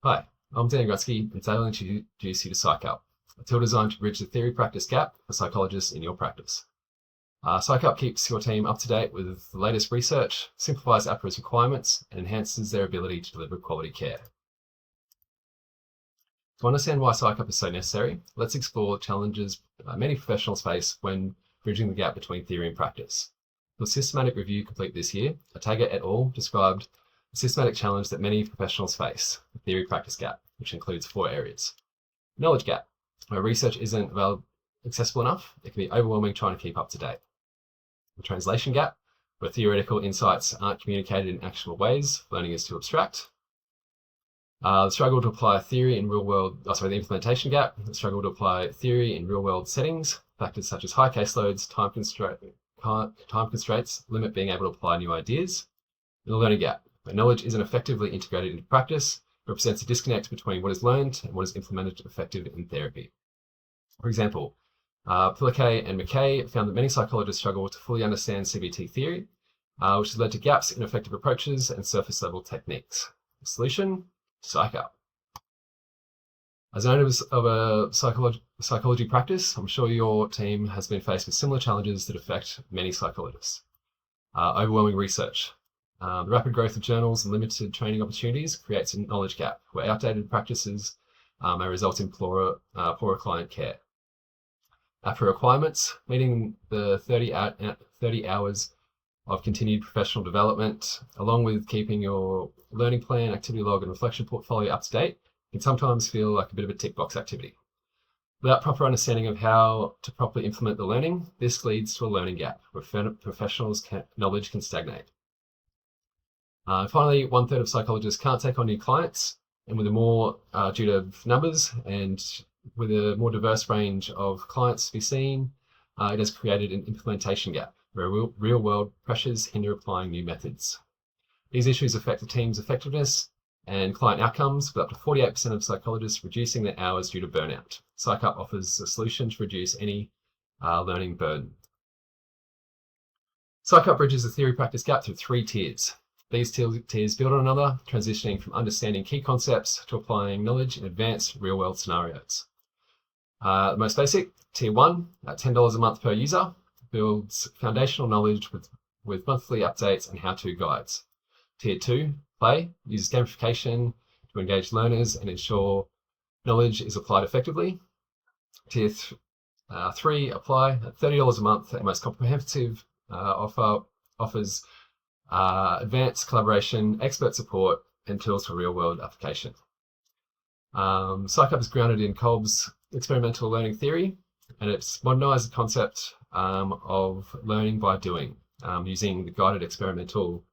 Hi, I'm Dan Grutsky, and today I'll introduce you to Psych, a tool designed to bridge the theory-practice gap for psychologists in your practice. Psych keeps your team up to date with the latest research, simplifies APRA's requirements, and enhances their ability to deliver quality care. To understand why Psych is so necessary, let's explore challenges many professionals face when bridging the gap between theory and practice. For a systematic review complete this year, Ataga et al. Described a systematic challenge that many professionals face, the theory-practice gap, which includes 4 areas. Knowledge gap, where research isn't accessible enough, it can be overwhelming trying to keep up to date. The translation gap, where theoretical insights aren't communicated in actionable ways, learning is too abstract. The struggle to apply theory in the implementation gap, the struggle to apply theory in real-world settings, factors such as high caseloads, time constraints limit being able to apply new ideas. And the learning gap, where knowledge isn't effectively integrated into practice, represents a disconnect between what is learned and what is implemented effective in therapy. For example, Pillake and McKay found that many psychologists struggle to fully understand CBT theory, which has led to gaps in effective approaches and surface-level techniques. The solution? Psych. As an owner of a psychology practice, I'm sure your team has been faced with similar challenges that affect many psychologists. Overwhelming research. The rapid growth of journals and limited training opportunities creates a knowledge gap where outdated practices may result in poorer client care. APRA requirements, meeting the 30 hours of continued professional development, along with keeping your learning plan, activity log, and reflection portfolio up to date, can sometimes feel like a bit of a tick box activity. Without proper understanding of how to properly implement the learning, this leads to a learning gap where professionals' knowledge can stagnate. Finally, 1/3 of psychologists can't take on new clients, and with due to numbers and with a more diverse range of clients to be seen, it has created an implementation gap where real-world pressures hinder applying new methods. These issues affect the team's effectiveness and client outcomes, with up to 48% of psychologists reducing their hours due to burnout. Psych offers a solution to reduce any learning burden. Psych bridges the theory-practice gap through 3 tiers. These tiers build on another, transitioning from understanding key concepts to applying knowledge in advanced real-world scenarios. The most basic, Tier 1, at $10 a month per user, builds foundational knowledge with monthly updates and how-to guides. Tier 2, Play, uses gamification to engage learners and ensure knowledge is applied effectively. Tier 3, Apply, at $30 a month, the most comprehensive offers advanced collaboration, expert support, and tools for real-world application. Psych is grounded in Kolb's experimental learning theory, and it's modernized the concept of learning by doing, using the guided experiential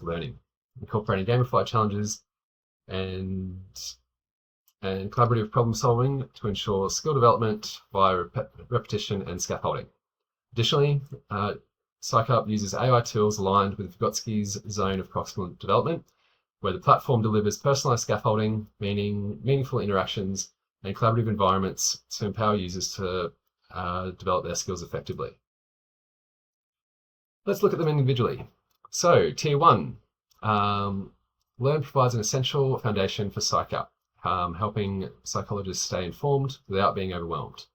learning, incorporating gamified challenges and collaborative problem solving to ensure skill development via repetition and scaffolding. Additionally, Psych uses AI tools aligned with Vygotsky's zone of proximal development, where the platform delivers personalized scaffolding, meaningful interactions, and collaborative environments to empower users to develop their skills effectively. Let's look at them individually. So, Tier 1, Learn provides an essential foundation for Psych helping psychologists stay informed without being overwhelmed.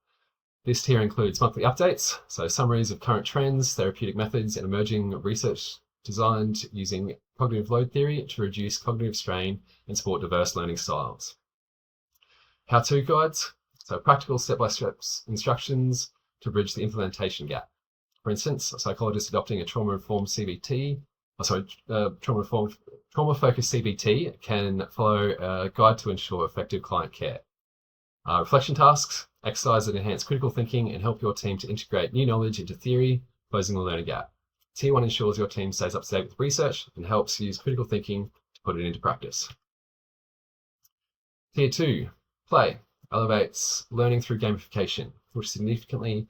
This tier includes monthly updates, so summaries of current trends, therapeutic methods, and emerging research designed using cognitive load theory to reduce cognitive strain and support diverse learning styles. How-to guides, so practical step-by-step instructions to bridge the implementation gap. For instance, a psychologist adopting a trauma-focused CBT can follow a guide to ensure effective client care. Reflection tasks, exercise that enhance critical thinking and help your team to integrate new knowledge into theory, closing the learning gap. Tier 1 ensures your team stays up to date with research and helps use critical thinking to put it into practice. Tier 2, Play, elevates learning through gamification, which significantly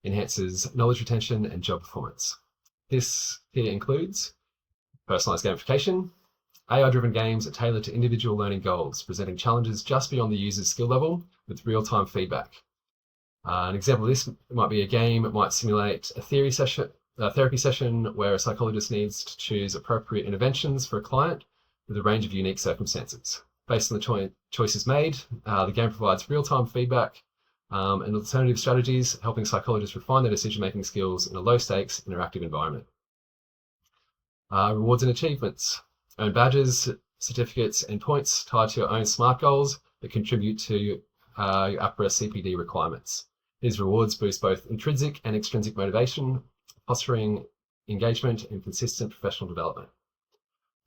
enhances knowledge retention and job performance. This tier includes personalized gamification, AI-driven games are tailored to individual learning goals, presenting challenges just beyond the user's skill level with real-time feedback. An example of this might be a game. It might simulate a therapy session where a psychologist needs to choose appropriate interventions for a client, with a range of unique circumstances. Based on the choices made, the game provides real-time feedback and alternative strategies, helping psychologists refine their decision-making skills in a low-stakes, interactive environment. Rewards and achievements. Earn badges, certificates, and points tied to your own SMART goals that contribute to your APRA CPD requirements. These rewards boost both intrinsic and extrinsic motivation, fostering engagement and consistent professional development.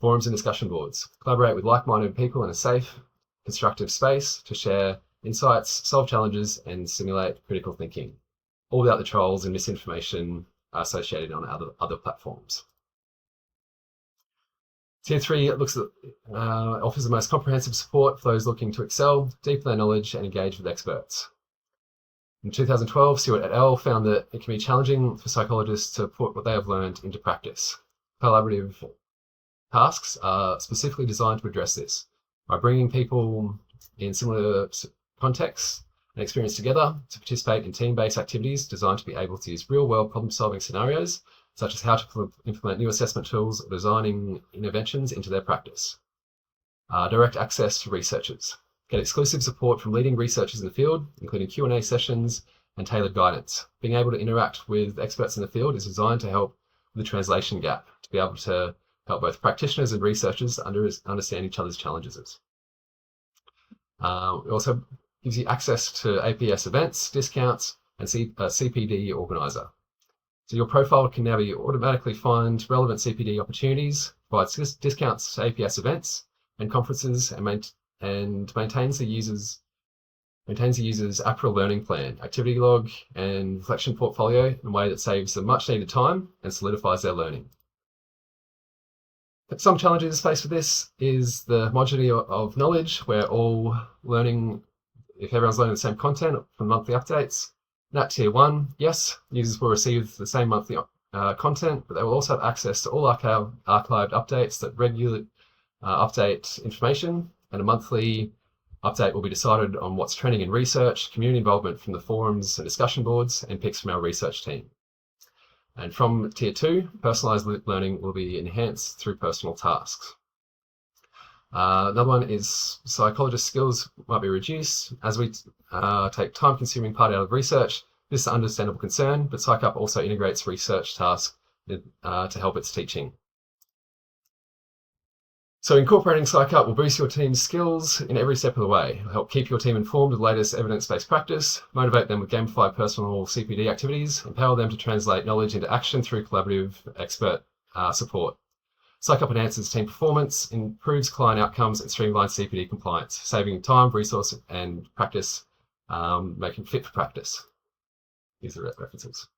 Forums and discussion boards. Collaborate with like-minded people in a safe, constructive space to share insights, solve challenges, and stimulate critical thinking, all without the trolls and misinformation associated on other platforms. Tier 3 offers the most comprehensive support for those looking to excel, deepen their knowledge, and engage with experts. In 2012, Stewart et al. Found that it can be challenging for psychologists to put what they have learned into practice. Collaborative tasks are specifically designed to address this by bringing people in similar contexts and experience together to participate in team-based activities designed to be able to use real-world problem-solving scenarios, such as how to implement new assessment tools or designing interventions into their practice. Direct access to researchers. Get exclusive support from leading researchers in the field, including Q&A sessions and tailored guidance. Being able to interact with experts in the field is designed to help with the translation gap, to be able to help both practitioners and researchers understand each other's challenges. It also gives you access to APS events, discounts, and CPD organizer. So your profile can now be automatically find relevant CPD opportunities, provides discounts to APS events and conferences, and maintains the user's APRA learning plan, activity log, and reflection portfolio in a way that saves them much needed time and solidifies their learning. But some challenges faced with this is the homogeneity of knowledge, where all learning, if everyone's learning the same content from monthly updates. At Tier 1, yes, users will receive the same monthly content, but they will also have access to all archived updates that regularly update information, and a monthly update will be decided on what's trending in research, community involvement from the forums and discussion boards, and picks from our research team. And from Tier 2, personalised learning will be enhanced through personal tasks. Another one is psychologist skills might be reduced as we take time-consuming part out of research. This is an understandable concern, but Psych also integrates research tasks to help its teaching. So incorporating Psych will boost your team's skills in every step of the way. It'll help keep your team informed of the latest evidence-based practice, motivate them with gamified personal CPD activities, empower them to translate knowledge into action through collaborative expert support. Psych enhances team performance, improves client outcomes, and streamlines CPD compliance, saving time, resource, and practice, making fit for practice. These are references.